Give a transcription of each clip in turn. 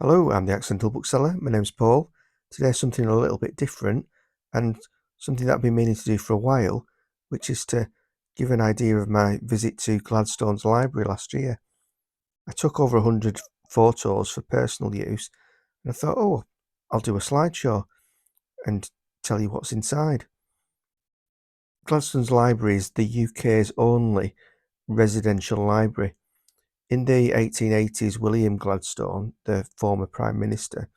Hello, I'm the Accidental Bookseller. My name's Paul. Today something a little bit different and something that I've been meaning to do for a while, which is to give an idea of my visit to Gladstone's library last year. I took over 100 photos for personal use and I thought, oh, I'll do a slideshow and tell you what's inside. Gladstone's library is the UK's only residential library. In the 1880s, William Gladstone, the former Prime Minister,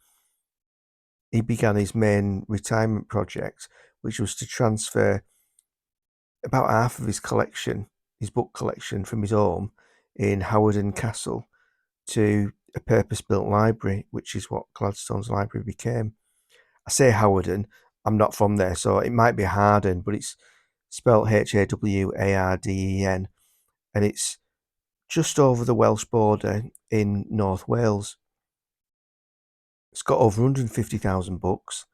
he began his main retirement project, which was to transfer about half of his collection, his book collection, from his home in Hawarden Castle to a purpose-built library, which is what Gladstone's library became. I say Hawarden, I'm not from there, so it might be Harden, but it's spelled Hawarden, and it's just over the Welsh border in North Wales. It's got over 150,000 books.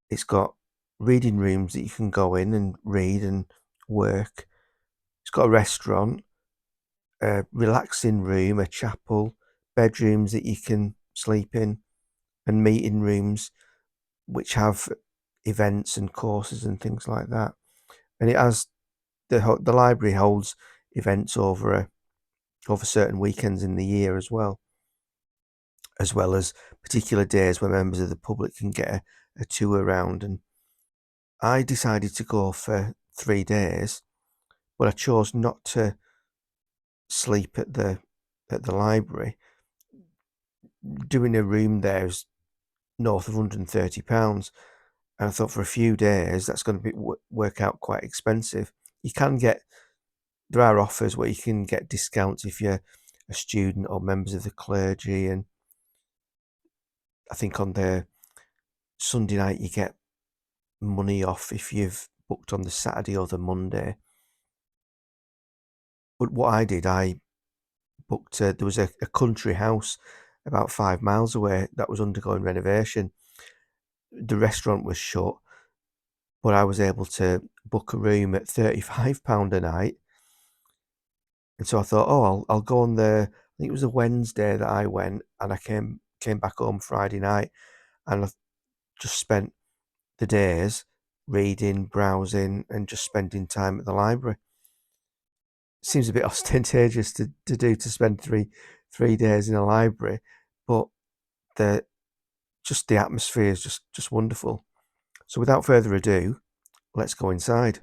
It's got reading rooms that you can go in and read and work. It's got a restaurant, a relaxing room, a chapel, bedrooms that you can sleep in, and meeting rooms which have events and courses and things like that. And it has the library holds events over certain weekends in the year as well as particular days where members of the public can get a tour around. And I decided to go for 3 days, but I chose not to sleep at the library. Doing a room there is north of £130, and I thought for a few days that's going to work out quite expensive. There are offers where you can get discounts if you're a student or members of the clergy, and I think on the Sunday night you get money off if you've booked on the Saturday or the Monday. But what I did, I booked, there was a country house about 5 miles away that was undergoing renovation. The restaurant was shut, but I was able to book a room at £35 a night. And so I thought, oh, I'll go on there. I think it was a Wednesday that I went, and I came back home Friday night, and I just spent the days reading, browsing, and just spending time at the library. Seems a bit ostentatious to spend three days in a library, but the atmosphere is just wonderful. So without further ado, let's go inside.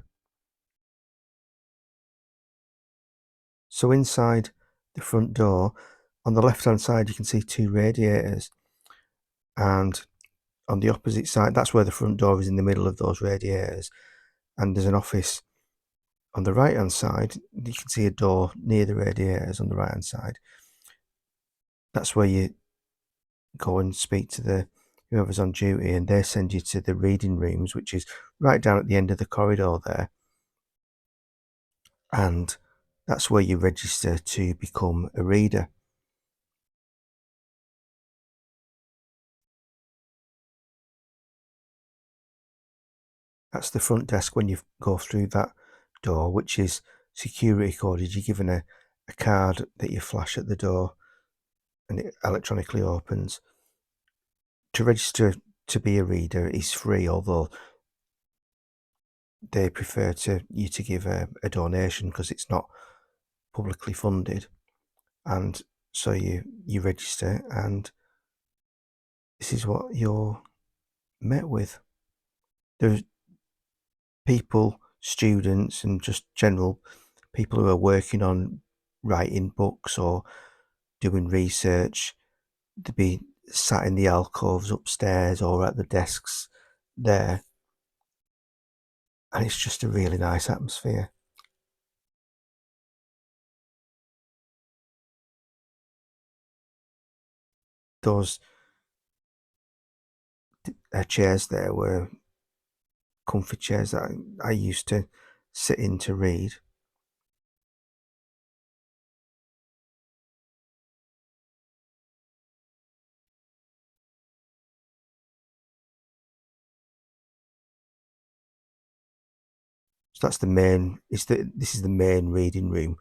So inside the front door, on the left hand side you can see 2 radiators, and on the opposite side, that's where the front door is, in the middle of those radiators, and there's an office on the right hand side. You can see a door near the radiators on the right hand side. That's where you go and speak to whoever's on duty, and they send you to the reading rooms, which is right down at the end of the corridor there. And that's where you register to become a reader. That's the front desk when you go through that door, which is security coded. You're given a card that you flash at the door and it electronically opens. To register to be a reader is free, although they prefer you to give a donation because it's not publicly funded. And so you register, and this is what you're met with. There's people, students, and just general people who are working on writing books or doing research. To be sat in the alcoves upstairs or at the desks there, and it's just a really nice atmosphere. Those chairs there were comfy chairs that I used to sit in to read. So that's the main. This is the main reading room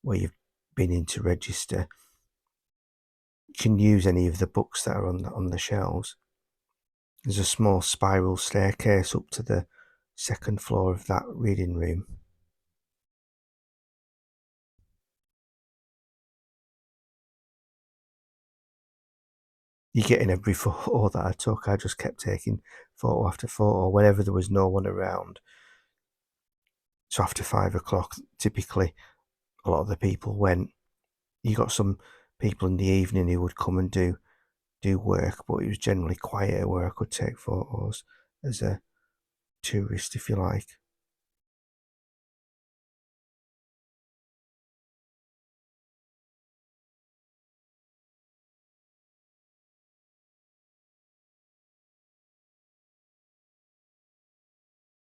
where you've been in to register. you can use any of the books that are on the shelves. There's a small spiral staircase up to the second floor of that reading room. You get in every photo that I took. I just kept taking photo after photo whenever there was no one around. So after 5 o'clock, typically a lot of the people went. You got some people in the evening who would come and do work, but it was generally quieter where I could take photos as a tourist, if you like.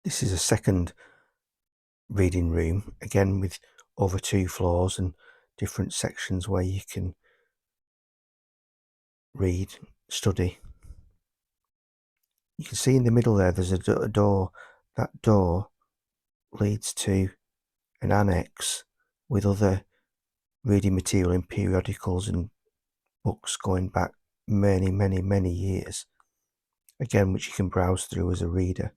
This is a second reading room, again with over 2 floors and different sections where you can read, study. You can see in the middle there's a door. That door leads to an annex with other reading material in periodicals and books going back many, many, many years, again, which you can browse through as a reader.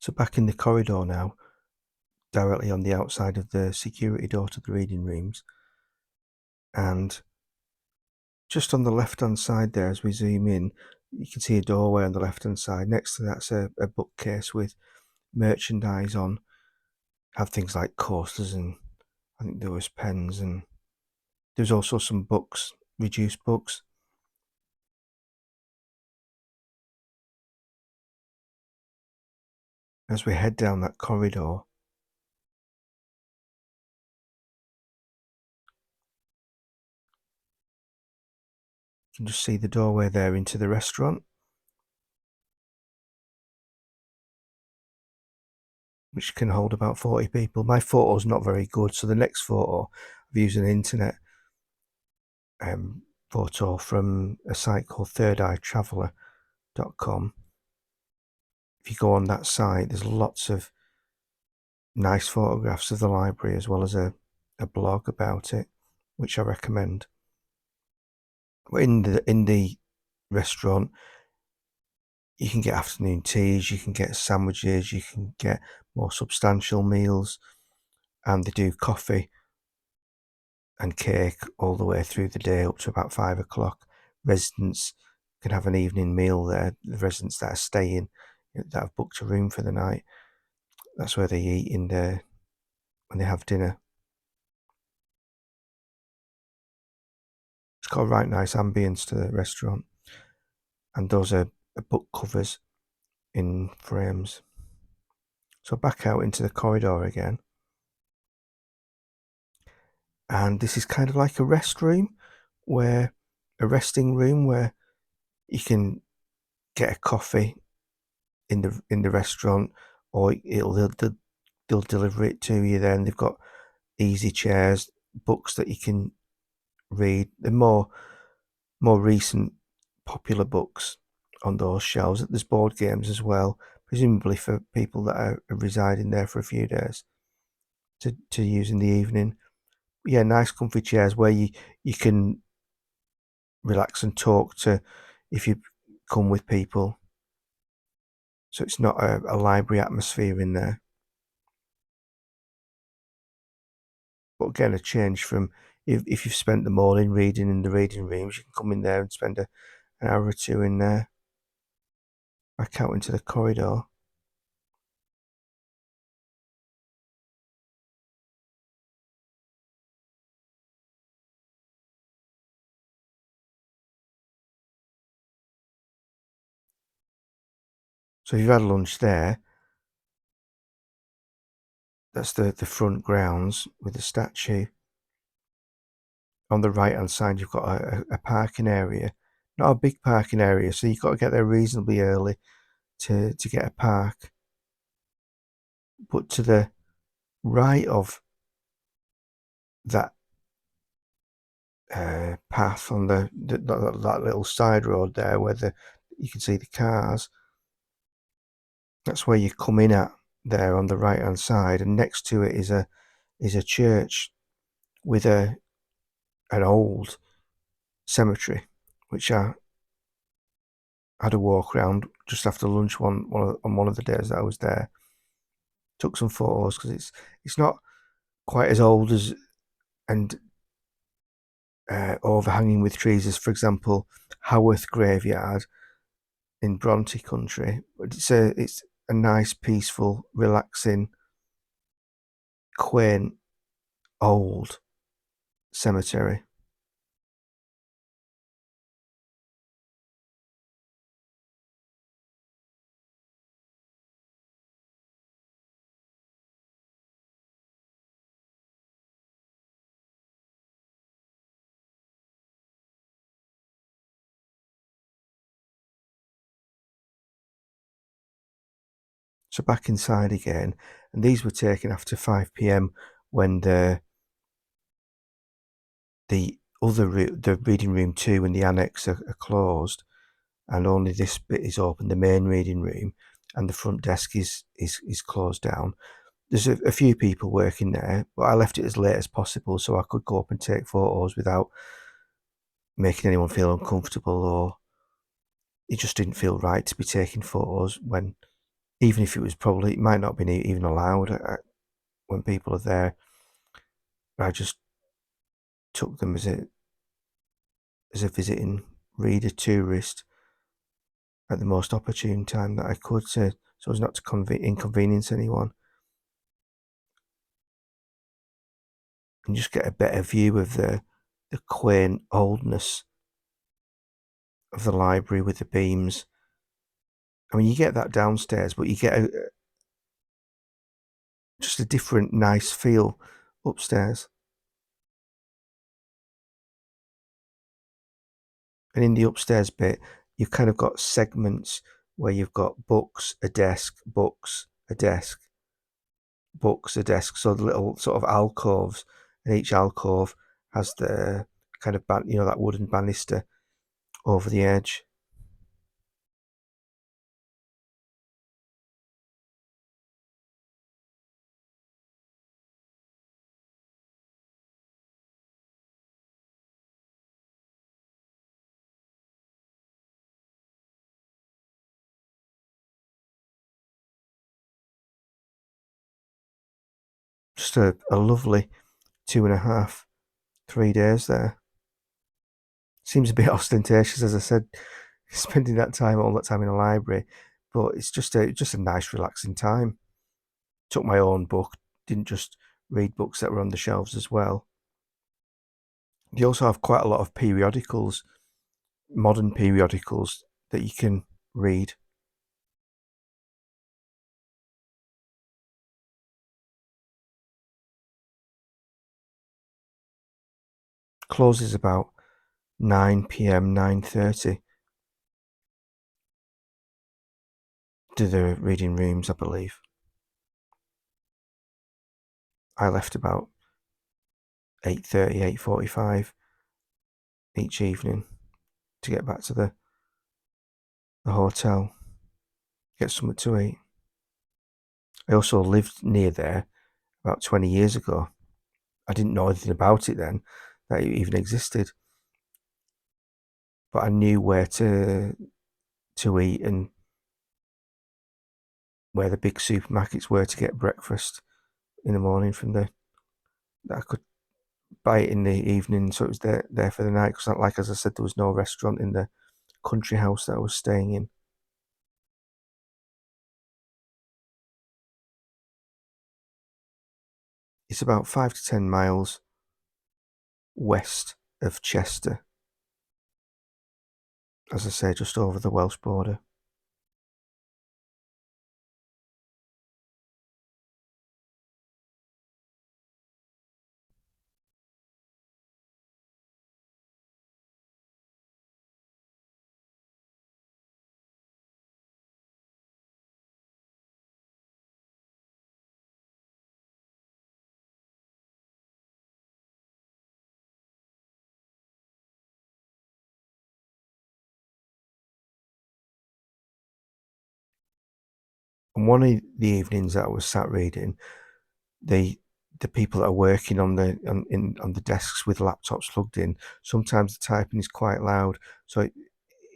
So back in the corridor now, directly on the outside of the security door to the reading rooms, and just on the left hand side there, as we zoom in, you can see a doorway on the left hand side. Next to that's a bookcase with merchandise on. Have things like coasters, and I think there was pens, and there's also some books, reduced books. As we head down that corridor, you can just see the doorway there into the restaurant, which can hold about 40 people. My photo's not very good, so the next photo I've used an internet photo from a site called thirdeyetraveller.com. If you go on that site, there's lots of nice photographs of the library as well as a blog about it, which I recommend. In the restaurant, you can get afternoon teas, you can get sandwiches, you can get more substantial meals, and they do coffee and cake all the way through the day up to about 5 o'clock. Residents can have an evening meal there. The residents that are staying, that have booked a room for the night, that's where they eat in there when they have dinner. It's got a right nice ambience to the restaurant, and those are book covers in frames. So back out into the corridor again, and this is kind of like a resting room where you can get a coffee in the restaurant, or they'll deliver it to you. Then they've got easy chairs, books that you can read. The more recent popular books on those shelves. There's board games as well, presumably for people that are residing there for a few days to use in the evening. Yeah, nice comfy chairs where you can relax and talk to if you come with people. So it's not a library atmosphere in there. But again, a change from if you've spent the morning reading in the reading rooms, you can come in there and spend an hour or two in there. Back out into the corridor. So if you've had lunch there, that's the front grounds with the statue. On the right hand side, you've got a parking area. Not a big parking area, so you've got to get there reasonably early to get a park. But to the right of that path on that little side road there where you can see the cars, That's where you come in at there on the right hand side, and next to it is a church with an old cemetery, which I had a walk around just after lunch on one of the days that I was there. Took some photos because it's not quite as old as and overhanging with trees as, for example, Haworth Graveyard in Bronte country. But it's a nice, peaceful, relaxing, quaint, old cemetery. So back inside again, and these were taken after 5 p.m. when the reading room 2 and the annex are closed, and only this bit is open, the main reading room, and the front desk is closed down. There's a few people working there, but I left it as late as possible so I could go up and take photos without making anyone feel uncomfortable, or it just didn't feel right to be taking photos when, even if it might not be even allowed when people are there. I just took them as a visiting reader tourist at the most opportune time that I could, so as not to inconvenience anyone, and just get a better view of the quaint oldness of the library with the beams. I mean, you get that downstairs, but you get just a different nice feel upstairs. And in the upstairs bit, you've kind of got segments where you've got books, a desk, books, a desk, books, a desk. So the little sort of alcoves, and each alcove has the kind of that wooden banister over the edge. Just a lovely 2.5, 3 days there. Seems a bit ostentatious, as I said, spending all that time in a library, but it's just a nice, relaxing time. Took my own book, didn't just read books that were on the shelves as well. You also have quite a lot of periodicals, modern periodicals that you can read. Closes about 9 p.m., 9:30. To the reading rooms, I believe. I left about 8:30, 8:45 each evening to get back to the hotel, get something to eat. I also lived near there about 20 years ago. I didn't know anything about it then, that it even existed, but I knew where to eat and where the big supermarkets were to get breakfast in the morning from that I could buy it in the evening, so it was there for the night. Because, like as I said, there was no restaurant in the country house that I was staying in. It's about 5 to 10 miles west of Chester, as I say, just over the Welsh border. And one of the evenings that I was sat reading, the people that are working on the desks with laptops plugged in, sometimes the typing is quite loud, so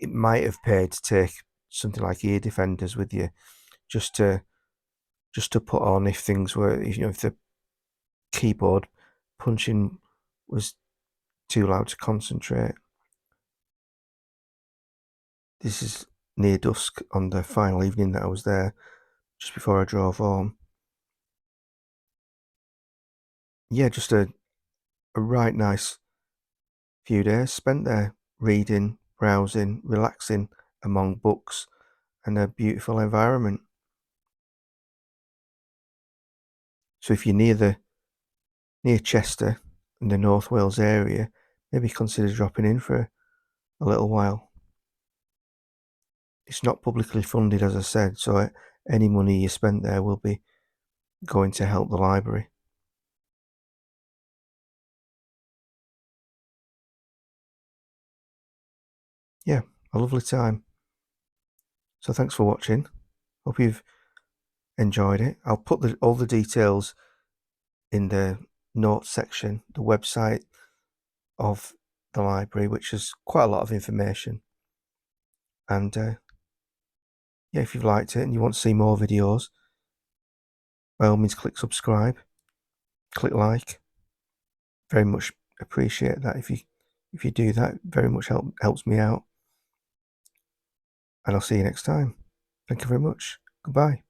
it might have paid to take something like ear defenders with you, just to put on if things were, if the keyboard punching was too loud to concentrate. This is near dusk on the final evening that I was there, just before I drove home. Yeah, just a right nice few days spent there, reading, browsing, relaxing among books and a beautiful environment. So if you're near Chester in the North Wales area, maybe consider dropping in for a little while. It's not publicly funded, as I said, so any money you spend there will be going to help the library. Yeah, a lovely time. So thanks for watching. Hope you've enjoyed it. I'll put all the details in the notes section, the website of the library, which has quite a lot of information. And yeah, if you've liked it and you want to see more videos, by all means click subscribe, click like. Very much appreciate that if you do that. Very much helps me out. And I'll see you next time. Thank you very much. Goodbye.